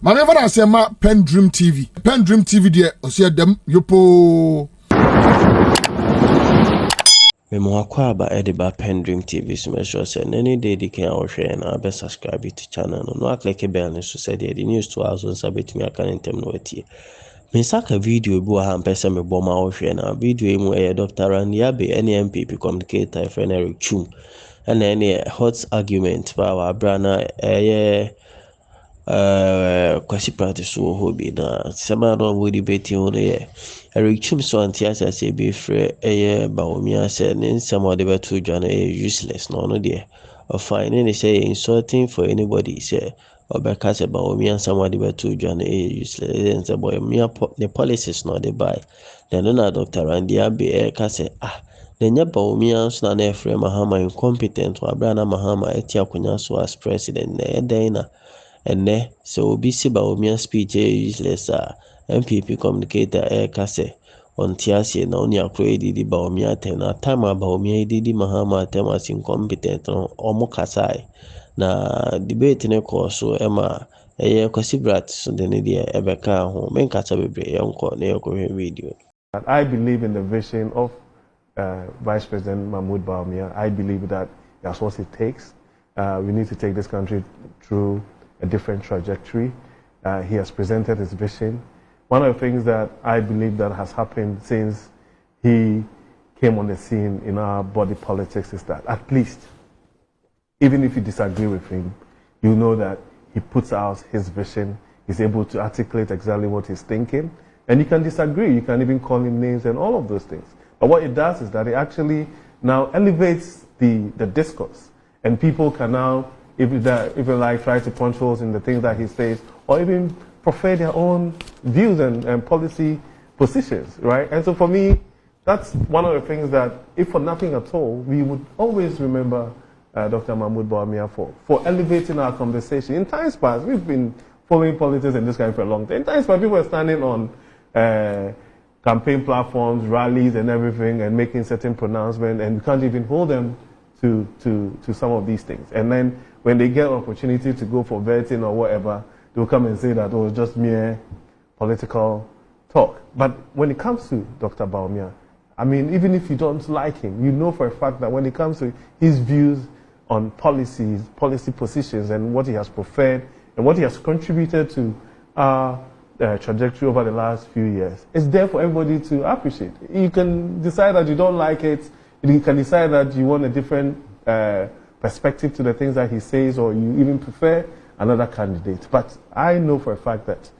Manever I say ma PENDREAM TV. PENDREAM TV there osia dem yopo. Me mo akwaba ediba PENDREAM TV so make sure say any day they can share na be subscribe to channel no click bell no so say the news to us on sabet me aka ntem no atie. Me saka video bi wa ha mpese me boma wo hwe na video mu Dr. Randiabe NPP communicator friend Twum and any hot argument ba wa brana kwasi practice wo hobby na sema no we debate on there Twum so antiasa say be free baomia say nsem o de beto dwane useless no there or fine any say insulting for anybody say obeka say baomia nsem de beto dwane useless then say boy the policies no dey buy then na Dr. Randiabe ka say the baomia so na frame Mahama incompetent wa brana Mahama etia kunya so as president na and so BC Baomia speech useless NPP communicator kase on tiase na oni akredi di Baomia ten na time Baomia di Mahama tem as incompetent omo kasai na debate ne ko so ema kwasi brat so de ne dia ebeka ho men kasa bebre yenko na yeko video. I believe in the vision of Vice President Mahmoud Baumia. I believe that that's what it takes. We need to take this country through a different trajectory. He has presented his vision. One of the things that I believe that has happened since he came on the scene in our body politics is that at least, even if you disagree with him, you know that he puts out his vision, he's able to articulate exactly what he's thinking, and you can disagree, you can even call him names and all of those things. But what it does is that it actually now elevates the discourse, and people can now even like try to punch holes in the things that he says, or even prefer their own views and policy positions, right? And so for me, that's one of the things that, if for nothing at all, we would always remember Dr. Mahmoud Baumia for elevating our conversation. In times past, we've been following politics in this country for a long time. In times past, people are standing on campaign platforms, rallies and everything, and making certain pronouncements, and we can't even hold them to some of these things. And then when they get an opportunity to go for vetting or whatever, they'll come and say that, oh, it's just mere political talk. But when it comes to Dr. Baumia, I mean, even if you don't like him, you know for a fact that when it comes to his views on policies, policy positions, and what he has preferred, and what he has contributed to our trajectory over the last few years, it's there for everybody to appreciate. You can decide that you don't like it, you can decide that you want a different perspective to the things that he says, or you even prefer another candidate. But I know for a fact that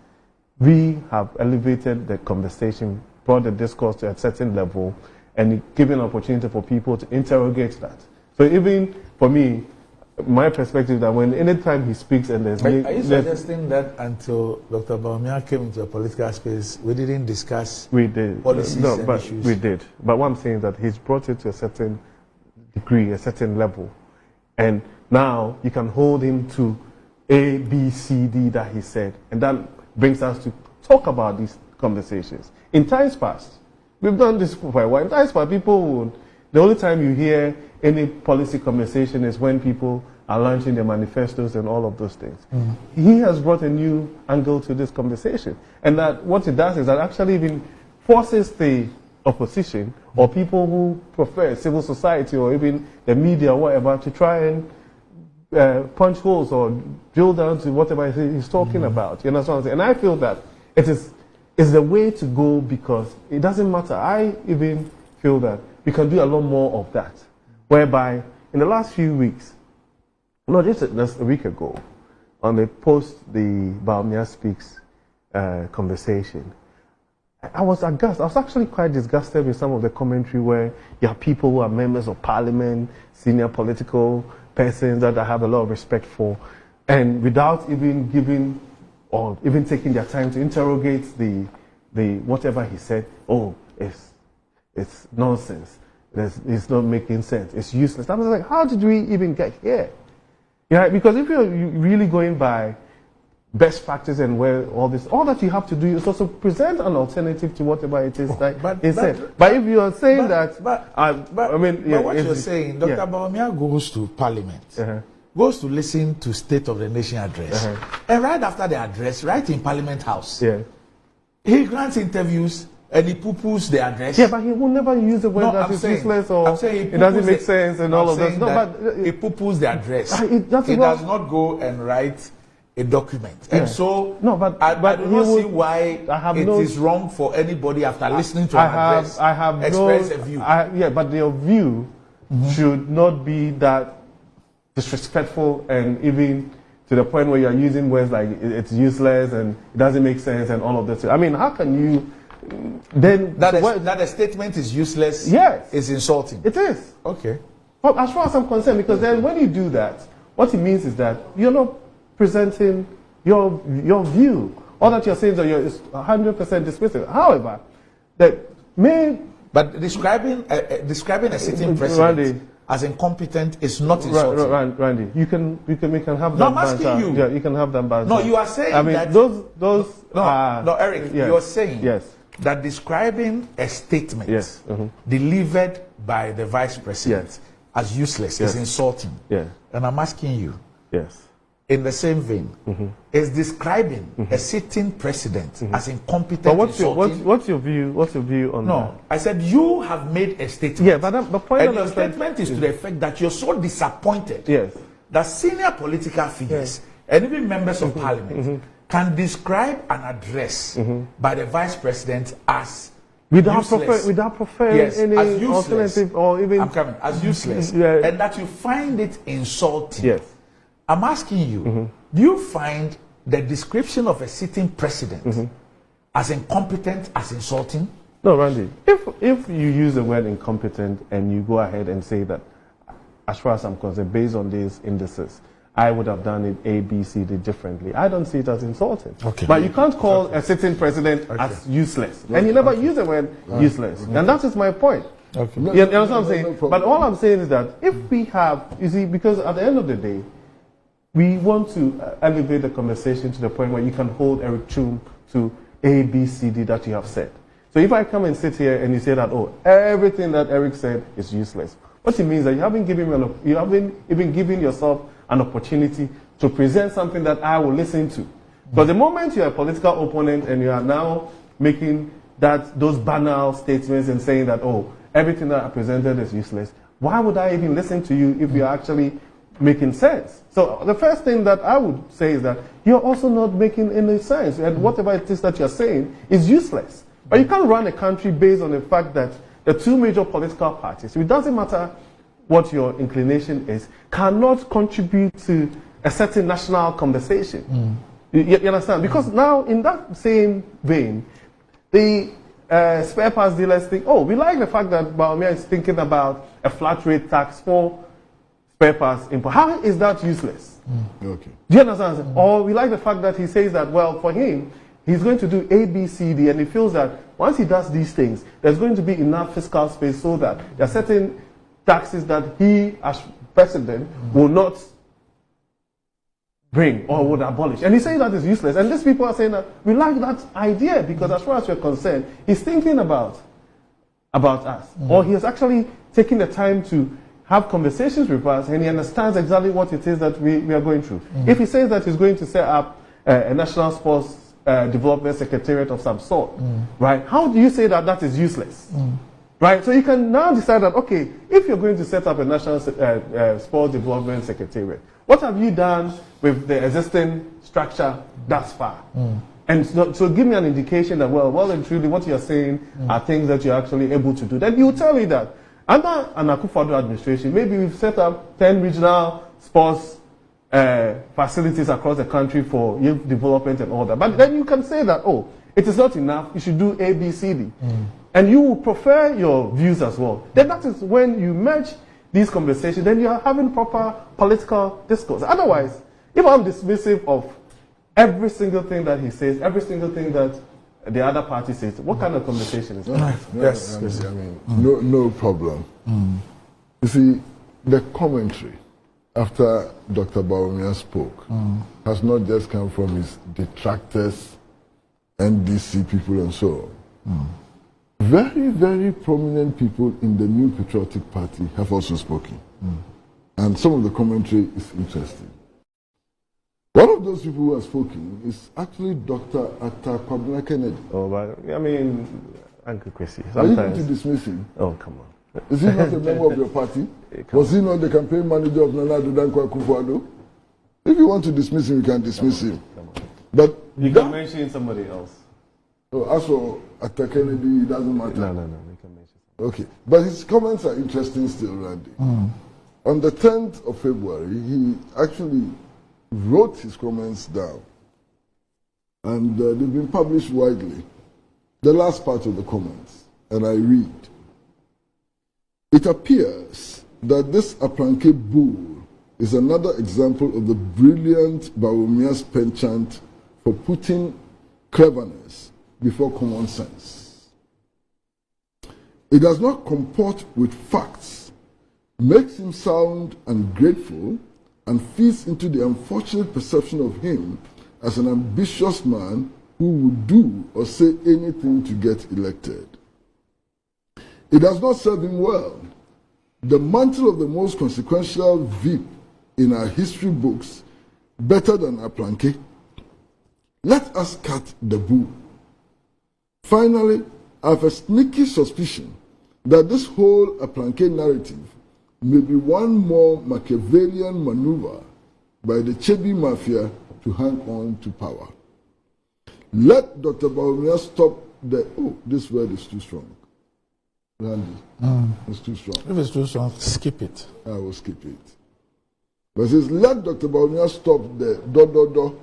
we have elevated the conversation, brought the discourse to a certain level, and given an opportunity for people to interrogate that. So even for me, my perspective that when anytime he speaks and there's... Are you suggesting that until Dr. Baumia came into a political space, we didn't discuss policies and issues? We did. But what I'm saying is that he's brought it to a certain degree, a certain level. And now you can hold him to A, B, C, D that he said. And that brings us to talk about these conversations. In times past, we've done this for a while. In times past, people would... The only time you hear any policy conversation is when people are launching their manifestos and all of those things. He has brought a new angle to this conversation. And that what it does is that actually even forces the opposition or people who prefer civil society or even the media or whatever to try and punch holes or drill down to whatever he's talking about. You know what I'm saying? And I feel that it's the way to go, because it doesn't matter. I even feel that we can do a lot more of that, whereby in the last few weeks, no, just a week ago, on the the Baumia Speaks conversation, I was aghast. I was actually quite disgusted with some of the commentary where you have people who are members of parliament, senior political persons that I have a lot of respect for, and without even giving or even taking their time to interrogate the whatever he said, oh, it's nonsense. It's not making sense. It's useless. I was like, how did we even get here? Yeah, because if you're really going by best practice and where all that you have to do is also present an alternative to whatever it is that he said. But if you are saying what you're saying, Dr. Baumia goes to Parliament. goes to listen to State of the Nation address, and right after the address, right in Parliament House, he grants interviews and he poo-poos the address. Yeah, but he will never use the word that is useless or it doesn't make sense and all of that. No, but he poo-poos the address. He does not go and write a document. And so I do not see why it is wrong for anybody after listening to an address express a view. But your view should not be that disrespectful and even to the point where you are using words like it's useless and it doesn't make sense and all of this. I mean, how can you then... That a statement is useless is insulting. It is. Okay. But as far as I'm concerned, because then when you do that, what it means is that you're not presenting your view. All that you're saying is that you're 100% dismissive. However, But describing a sitting president as incompetent is not insulting. Randy, we can have that. No, I'm asking you. Yeah, you can have that banter. No, you are saying that those No, Eric, you're saying yes. that describing a statement delivered by the vice president as useless is insulting. Yeah. And I'm asking you. Yes. In the same vein, is describing a sitting president as incompetent. But what's your view? What's your view on that? No, I said you have made a statement. Yeah, but the point and your statement is to the effect that you're so disappointed that senior political figures and even members of parliament can describe an address by the vice president as without useless. preferring any as useless, alternative or even as useless, and that you find it insulting. Yes. I'm asking you, do you find the description of a sitting president as incompetent as insulting? No, Randy. If you use the word incompetent and you go ahead and say that, as far as I'm concerned, based on these indices, I would have done it A, B, C, D differently. I don't see it as insulting. Okay. But you can't call a sitting president as useless. And you never use the word useless. And that is my point. Okay. You understand what I'm saying? But all I'm saying is that if we have, you see, because at the end of the day, we want to elevate the conversation to the point where you can hold Eric Twum to A, B, C, D that you have said. So if I come and sit here and you say that, oh, everything that Eric said is useless, what it means is that you haven't even given yourself an opportunity to present something that I will listen to. But the moment you're a political opponent and you are now making those banal statements and saying that, oh, everything that I presented is useless, why would I even listen to you if you're actually making sense? So the first thing that I would say is that you're also not making any sense, and whatever it is that you're saying is useless. But you can't run a country based on the fact that the two major political parties, it doesn't matter what your inclination is, cannot contribute to a certain national conversation. You understand? Because now in that same vein, the spare parts dealers think, oh, we like the fact that Bawumia is thinking about a flat rate tax for spare parts import. How is that useless? Okay. Do you understand? Or we like the fact that he says that, well, for him, he's going to do A, B, C, D, and he feels that once he does these things, there's going to be enough fiscal space so that there are certain taxes that he, as president, will not bring or would abolish. And he's saying that is useless. And these people are saying that we like that idea because as far as we're concerned, he's thinking about us. Or he has actually taken the time to have conversations with us and he understands exactly what it is that we are going through. If he says that he's going to set up a national sports development secretariat of some sort, right? How do you say that that is useless? Right? So you can now decide that, okay, if you're going to set up a national sports development secretariat, what have you done with the existing structure thus far? And so give me an indication that, well and truly what you're saying are things that you're actually able to do. Then you tell me that under an Akufo-Addo administration, maybe we've set up 10 regional sports facilities across the country for youth development and all that. But then you can say that, oh, it is not enough, you should do A, B, C, D. And you will prefer your views as well. Then that is when you merge these conversations, then you are having proper political discourse. Otherwise, if I'm dismissive of every single thing that he says, every single thing that the other party says, what kind of conversation is that? Yes. I mean, no problem. You see, the commentary after Dr. Bawumia spoke has not just come from his detractors, NDC people and so on. Very, very prominent people in the New Patriotic Party have also spoken. And some of the commentary is interesting. One of those people who has spoken is actually Dr. Atta Kennedy. Oh, but I mean, Uncle Chrissy. Are you going to dismiss him? Oh, come on. Is he not a member of your party? Was he not the campaign manager of Nana Dankwa Akufo-Addo? If you want to dismiss him, you can dismiss him. Come on. But you can mention somebody else. So as for Atta Kennedy, it doesn't matter. No. You can mention somebody. Okay. But his comments are interesting still, Randy. On the 10th of February, he actually wrote his comments down. And they've been published widely. The last part of the comments, and I read. It appears that this Aplanke bull is another example of the brilliant Bawomia's penchant for putting cleverness before common sense. It does not comport with facts, makes him sound ungrateful, and feeds into the unfortunate perception of him as an ambitious man who would do or say anything to get elected. It does not serve him well. The mantle of the most consequential VIP in our history books, better than Aplanke. Let us cut the bull. Finally, I have a sneaky suspicion that this whole Aplanke narrative may be one more Machiavellian maneuver by the Chebi Mafia to hang on to power. Let Dr. Bawumia stop the... Oh, this word is too strong. Randy, it's too strong. If it's too strong, skip it. I will skip it. But it says, let Dr. Bawumia stop the ...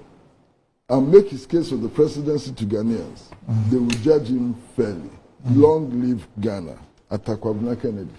and make his case for the presidency to Ghanaians. They will judge him fairly. Long live Ghana. Atta Kennedy.